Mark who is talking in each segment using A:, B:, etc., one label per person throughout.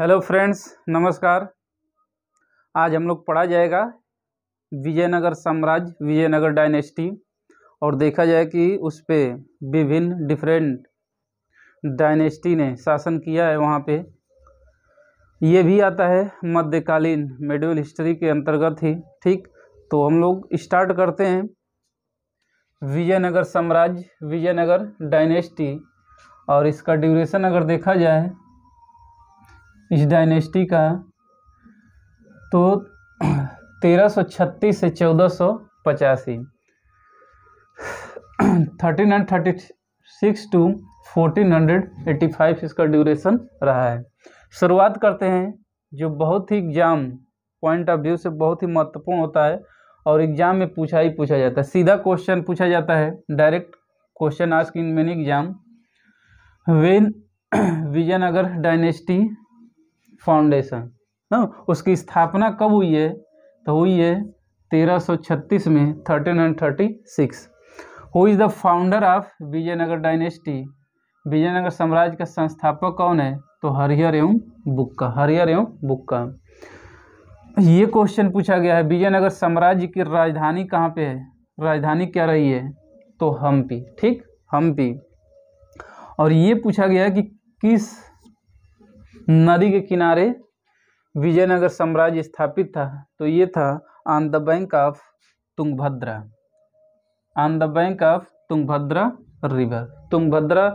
A: Hello friends, नमस्कार। आज हम लोग पढ़ा जाएगा विजयनगर साम्राज्य, विजयनगर डायनेस्टी, और देखा जाए कि उस पर विभिन्न डिफरेंट डायनेस्टी ने शासन किया है। वहाँ पे ये भी आता है मध्यकालीन मेडिवल हिस्ट्री के अंतर्गत ही। ठीक, तो हम लोग स्टार्ट करते हैं विजयनगर साम्राज्य, विजयनगर डायनेस्टी। और इसका ड्यूरेशन अगर देखा जाए इस डायनेस्टी का, तो 1336 से 1485, 1336 टू 1485 इसका ड्यूरेशन रहा है। शुरुआत करते हैं जो बहुत ही एग्जाम पॉइंट ऑफ व्यू से बहुत ही महत्वपूर्ण होता है और एग्जाम में पूछा ही पूछा जाता है। सीधा क्वेश्चन पूछा जाता है, direct question ask in many exam. When Vijayanagar dynasty foundation, उसकी स्थापना कब हुई है? तो हुई है 1336 में, 1336। Who is the founder of Vijayanagar dynasty? Vijayanagar साम्राज्य का संस्थापक कौन है? तो हरिहर एवं बुक्का, हरिहर एवं बुक्का। ये क्वेश्चन पूछा गया है, विजयनगर साम्राज्य की राजधानी कहाँ पे है? राजधानी क्या रही है? तो हम्पी। ठीक, हम्पी। और ये पूछा गया है कि किस नदी के किनारे विजयनगर साम्राज्य स्थापित था? तो ये था on the bank of Tungabhadra, on the bank of Tungabhadra river. Tungabhadra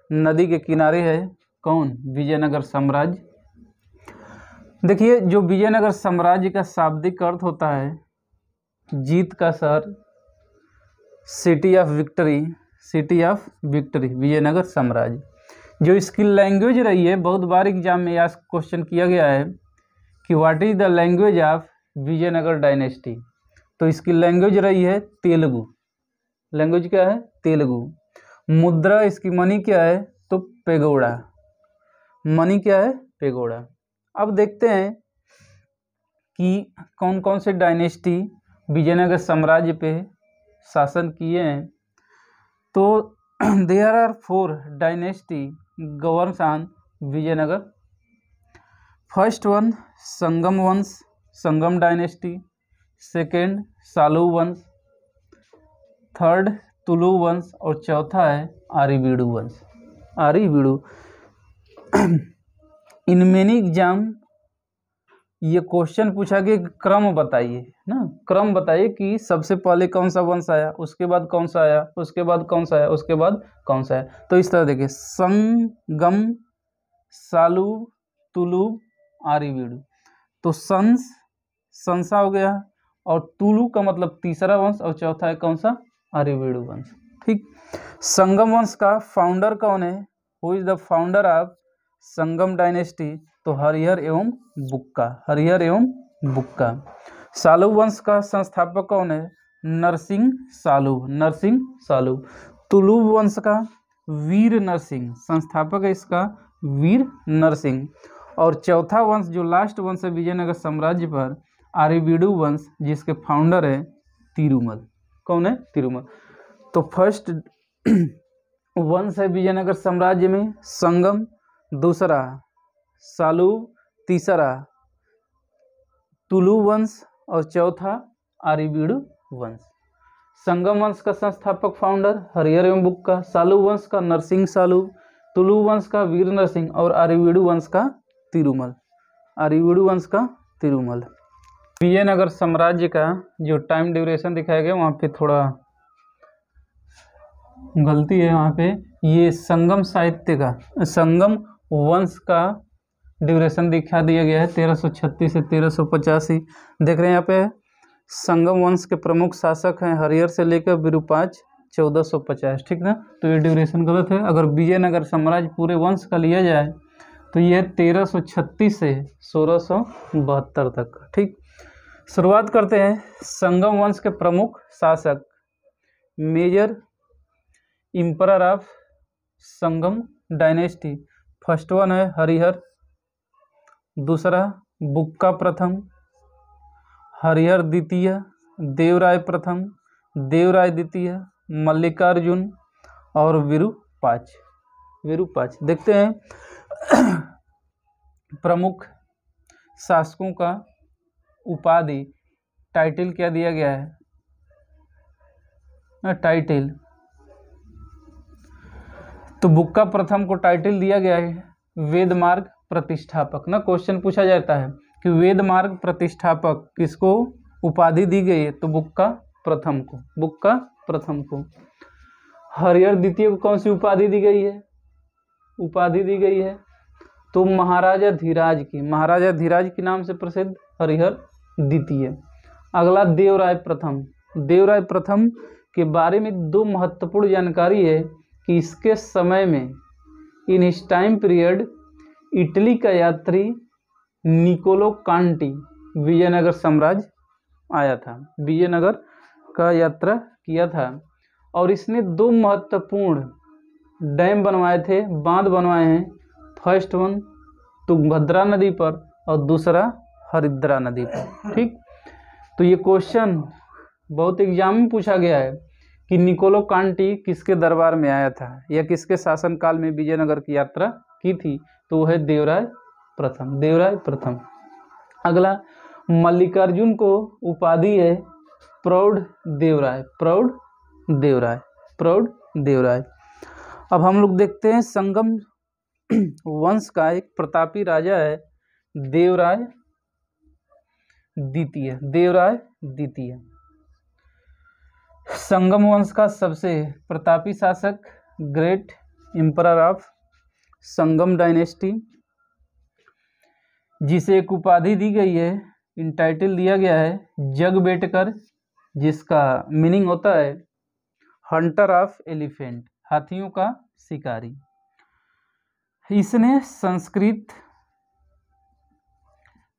A: नदी के किनारे है कौन? विजयनगर साम्राज्य। देखिए, जो विजयनगर साम्राज्य का शाब्दिक अर्थ होता है जीत का शहर, city of victory, city of victory, Vijayanagar साम्राज्य। जो इसकी लैंग्वेज रही है, बहुत बार एग्जाम में यह क्वेश्चन किया गया है कि what is the language of Vijayanagar dynasty? तो इसकी लैंग्वेज रही है तेलुगु। लैंग्वेज क्या है? तेलुगु। मुद्रा इसकी मनी क्या है? तो पेगोड़ा। मनी क्या है? पेगोड़ा। अब देखते हैं कि कौन कौन से डायनेस्टी विजयनगर साम्राज्य पे शासन किए हैं। तो there are 4 dynasty governs on Vijayanagar. First one Sangam वंश, संगम डायनेस्टी। सेकेंड सालू वंश। थर्ड तुलु वंश। और चौथा है आरीवीडु वंश, आरीवीडु। इन मेनी एग्जाम ये क्वेश्चन पूछा कि क्रम बताइए ना, क्रम बताइए कि सबसे पहले कौन सा वंश आया, उसके बाद कौन सा आया, उसके बाद कौन सा आया, उसके बाद कौन सा आया। तो इस तरह देखिए, संगम, सालू, तुलु, आरीवीडु। तो संसा हो गया, और तुलु का मतलब तीसरा वंश, और चौथा है कौन सा? आरीवीडु वंश। ठीक, संगम वंश का फाउंडर कौन है? Who is the founder of Sangam dynasty? तो हरिहर एवं बुक्का, हरिहर एवं बुक्का। सालू वंश का संस्थापक कौन है? नरसिंह सालू, नरसिंह सालू। तुलु वंश का वीर नरसिंह, संस्थापक है इसका वीर नरसिंह। और चौथा वंश जो लास्ट वंश है विजयनगर साम्राज्य पर, आरीवीडु वंश, जिसके फाउंडर है तिरुमल। कौन है? तिरुमल। तो फर्स्ट वंश है विजयनगर साम्राज्य में संगम, दूसरा सालू, तीसरा तुलु वंश, और चौथा आरीवीडु वंश। संगम वंश का संस्थापक फाउंडर हरिहर एवं बुक्का, सालू वंश का नरसिंह सालू, तुलु वंश का वीर नरसिंह, और आरीवीडु वंश का तिरुमल, आरीवीडु वंश का तिरुमल। विजयनगर साम्राज्य का जो टाइम ड्यूरेशन दिखाया गया वहाँ पे थोड़ा गलती है। वहाँ पे ये संगम साहित्य का, संगम वंश का ड्यूरेशन दिखा दिया गया है 1336 से 1385। देख रहे हैं यहाँ पे संगम वंश के प्रमुख शासक हैं हरिहर से लेकर विरूपाक्ष 1450। ठीक ना, तो ये ड्यूरेशन गलत है। अगर विजयनगर साम्राज्य पूरे वंश का लिया जाए तो ये 1336 से 1672 तक। ठीक, शुरुआत करते हैं संगम वंश के प्रमुख शासक, major emperor of Sangam dynasty. First one है हरिहर, दूसरा बुक्का प्रथम, हरिहर द्वितीय, देवराय प्रथम, देवराय द्वितीय, मल्लिकार्जुन और विरूपाक्ष। विरूपाक्ष देखते हैं प्रमुख शासकों का उपाधि टाइटल क्या दिया गया है, टाइटल। तो बुक्का प्रथम को टाइटल दिया गया है वेद मार्ग प्रतिष्ठापक ना। क्वेश्चन पूछा जाता है कि वेद मार्ग प्रतिष्ठापक किसको उपाधि दी गई है, तो बुक्का प्रथम को, बुक्का प्रथम को। हरिहर द्वितीय को कौन सी उपाधि दी गई है, उपाधि दी गई है तो महाराजा धीराज की, महाराजा धीराज के नाम से प्रसिद्ध हरिहर द्वितीय। अगला देवराय प्रथम। देवराय प्रथम के बारे में दो महत्वपूर्ण जानकारी है कि इसके समय में, in his time period, Italy का यात्री निकोलो कांटी विजयनगर साम्राज्य आया था, विजयनगर का यात्रा किया था और इसने दो महत्वपूर्ण डैम बनवाए थे, बांध बनवाए हैं। फर्स्ट वन तुंगभद्रा नदी पर और दूसरा हरिद्रा नदी पर। ठीक, तो ये क्वेश्चन बहुत एग्जाम में पूछा गया है कि निकोलो कांटी किसके दरबार में आया था या किसके शासनकाल में विजयनगर की यात्रा की थी, तो वह है देवराय प्रथम, देवराय प्रथम। अगला मल्लिकार्जुन को उपाधि है प्रौढ़ देवराय, प्रौढ़ देवराय, प्रौढ़ देवराय। अब हम लोग देखते हैं संगम वंश का एक प्रतापी राजा है देवराय द्वितीय, देवराय द्वितीय। संगम वंश का सबसे प्रतापी शासक, great emperor of Sangam dynasty, जिसे एक उपाधि दी गई है, इन टाइटल दिया गया है जगबेटकर, जिसका मीनिंग होता है हंटर ऑफ एलिफेंट, हाथियों का शिकारी। इसने संस्कृत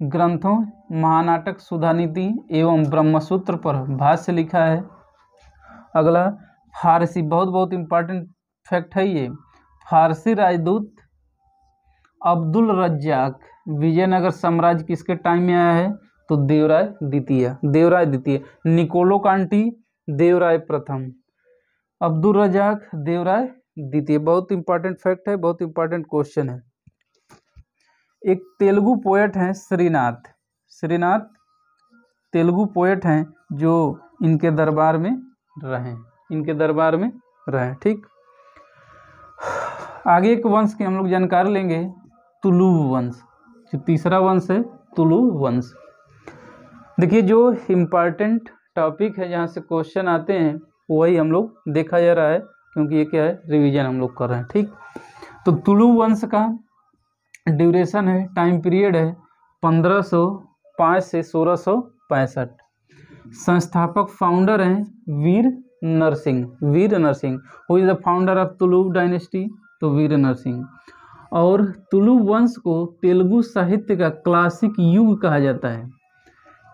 A: ग्रंथों महानाटक सुधानीति एवं ब्रह्मसूत्र पर भाष्य लिखा है। अगला फारसी, बहुत इंपॉर्टेंट फैक्ट है ये, फारसी राजदूत अब्दुल रज्जाक विजयनगर साम्राज्य किसके टाइम में आया है, तो देवराय द्वितीय, देवराय द्वितीय। निकोलो कांटी देवराय प्रथम, अब्दुल रज्जाक देवराय द्वितीय। बहुत इंपॉर्टेंट फैक्ट है, बहुत इंपॉर्टेंट क्वेश्चन है। एक तेलुगु पोएट हैं श्रीनाथ, श्रीनाथ तेलुगु पोएट हैं जो इनके दरबार में रहे, इनके दरबार में रहे। ठीक, आगे एक वंश की हम लोग जानकारी लेंगे, तुलु वंश, जो तीसरा वंश है तुलु वंश। देखिए जो इम्पॉर्टेंट टॉपिक है जहाँ से क्वेश्चन आते हैं वही हम लोग देखा जा रहा है, क्योंकि ये क्या है, रिवीजन हम लोग कर रहे हैं। ठीक, तो तुलु वंश का ड्यूरेशन है, टाइम पीरियड है 1505 से 1665। संस्थापक फाउंडर हैं Veer Narasimha, Veer Narasimha. Who is the founder of Tuluva dynasty, तो वीर नरसिंह। और तुलु वंश को तेलुगु साहित्य का क्लासिक युग कहा जाता है,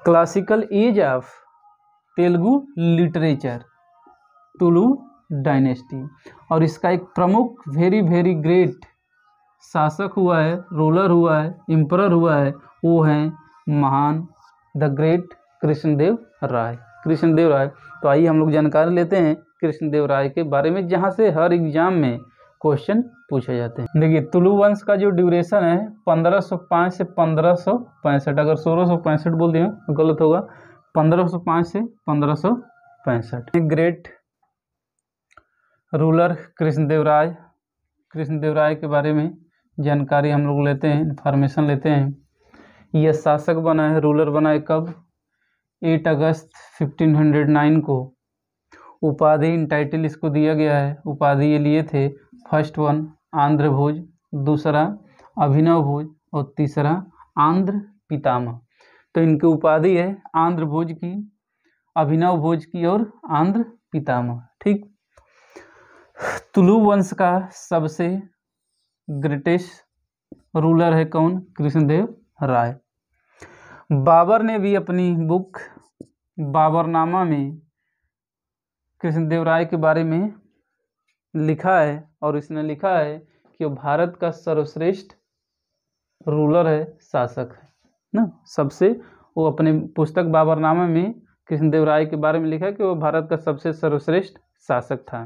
A: classical as of Telugu literature, Tulu dynasty. और इसका एक प्रमुख वेरी ग्रेट शासक हुआ है, रूलर हुआ है, एम्परर हुआ है, वो हैं महान द ग्रेट कृष्णदेव राय, कृष्णदेव राय। तो आइए हम लोग जानकारी लेते हैं कृष्णदेव राय के बारे में, जहाँ से हर एग्जाम में क्वेश्चन पूछे जाते हैं। देखिए तुलु वंश का जो ड्यूरेशन है 1505 से 1565, अगर 1665 बोल दिया गलत होगा, 1505 से 1565। ग्रेट रूलर कृष्णदेव राय, कृष्णदेव राय के बारे में जानकारी हम लोग लेते हैं, इन्फॉर्मेशन लेते हैं। यह शासक बना है, रूलर बना है कब, 8 अगस्त 1509 को। उपाधि इन टाइटल इसको दिया गया है, उपाधि ये लिए थे, फर्स्ट वन आंध्र भोज, दूसरा अभिनव भोज और तीसरा आंध्र पितामह। तो इनकी उपाधि है आंध्र भोज की, अभिनव भोज की और आंध्र पितामह। ठीक, तुलु वंश का सबसे ग्रेटेस्ट रूलर है कौन, कृष्णदेव राय। बाबर ने भी अपनी बुक बाबरनामा में कृष्णदेव राय के बारे में लिखा है, और इसने लिखा है कि वो भारत का सर्वश्रेष्ठ रूलर है, शासक है ना, सबसे। वो अपने पुस्तक बाबरनामा में कृष्णदेव राय के बारे में लिखा है कि वो भारत का सबसे सर्वश्रेष्ठ शासक था।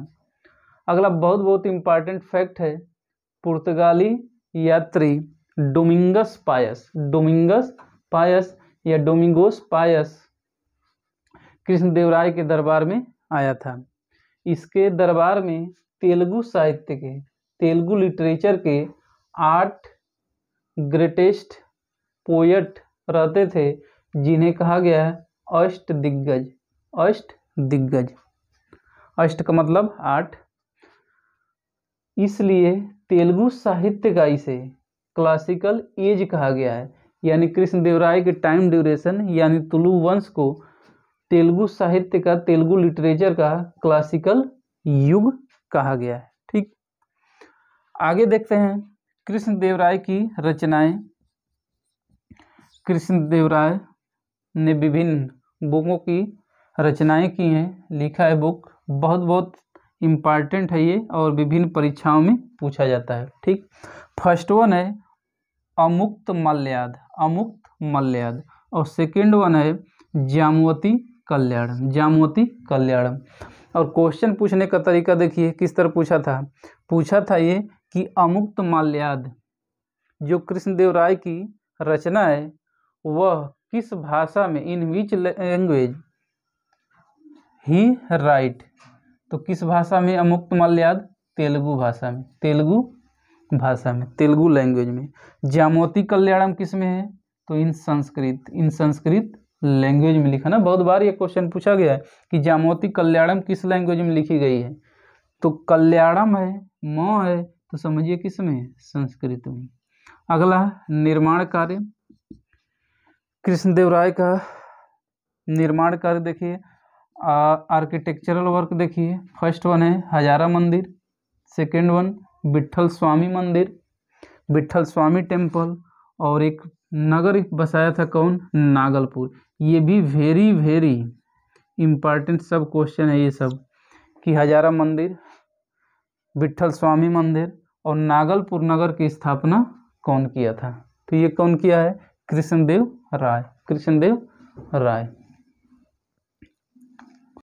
A: अगला बहुत इम्पॉर्टेंट फैक्ट है, पुर्तगाली यात्री डोमिंगस पायस, डोमिंगस पायस या डोमिंगोस पायस कृष्णदेवराय के दरबार में आया था। इसके दरबार में तेलुगु साहित्य के, तेलुगु लिटरेचर के 8 ग्रेटेस्ट पोएट रहते थे, जिन्हें कहा गया है अष्टदिग्गज। अष्टदिग्गज, अष्ट का मतलब 8, इसलिए तेलुगु साहित्य का इसे क्लासिकल एज कहा गया है। यानी कृष्णदेवराय के टाइम ड्यूरेशन यानी तुलु वंश को तेलुगु साहित्य का, तेलुगु लिटरेचर का क्लासिकल युग कहा गया है। ठीक, आगे देखते हैं कृष्णदेवराय की रचनाएं। कृष्णदेवराय ने विभिन्न बुकों की रचनाएं की हैं, लिखा है बुक, बहुत बहुत इम्पॉर्टेंट है ये और विभिन्न परीक्षाओं में पूछा जाता है। ठीक, फर्स्ट वन है अमुक्त मल्याद, अमुक्त मल्याद, और सेकंड वन है जामवती कल्याणम, जामवती कल्याणम। और क्वेश्चन पूछने का तरीका देखिए किस तरह पूछा था ये कि अमुक्त मल्याद जो कृष्णदेवराय की रचना है वह किस भाषा में, इन विच लैंग्वेज ही राइट, तो किस भाषा में अमुक्त मल्याद, तेलुगु भाषा में, तेलुगु भाषा में, तेलुगु लैंग्वेज में। जामवती कल्याणम किस में है, तो इन संस्कृत, इन संस्कृत लैंग्वेज में लिखा ना, बहुत बार ये क्वेश्चन पूछा गया है कि जामवती कल्याणम किस लैंग्वेज में लिखी गई है, तो कल्याणम है, म है, तो समझिए किस में, संस्कृत में। अगला निर्माण कार्य, कृष्णदेवराय का निर्माण कार्य देखिए, आर्किटेक्चरल वर्क देखिए, फर्स्ट वन है हजारा मंदिर, सेकंड वन विट्ठल स्वामी मंदिर, विट्ठल स्वामी टेम्पल, और एक नगर बसाया था कौन, नागलपुर। ये भी वेरी वेरी इम्पॉर्टेंट सब क्वेश्चन है ये सब, कि हजारा मंदिर, विट्ठल स्वामी मंदिर और नागलपुर नगर की स्थापना कौन किया था, तो ये कौन किया है, कृष्णदेव राय, कृष्णदेव राय।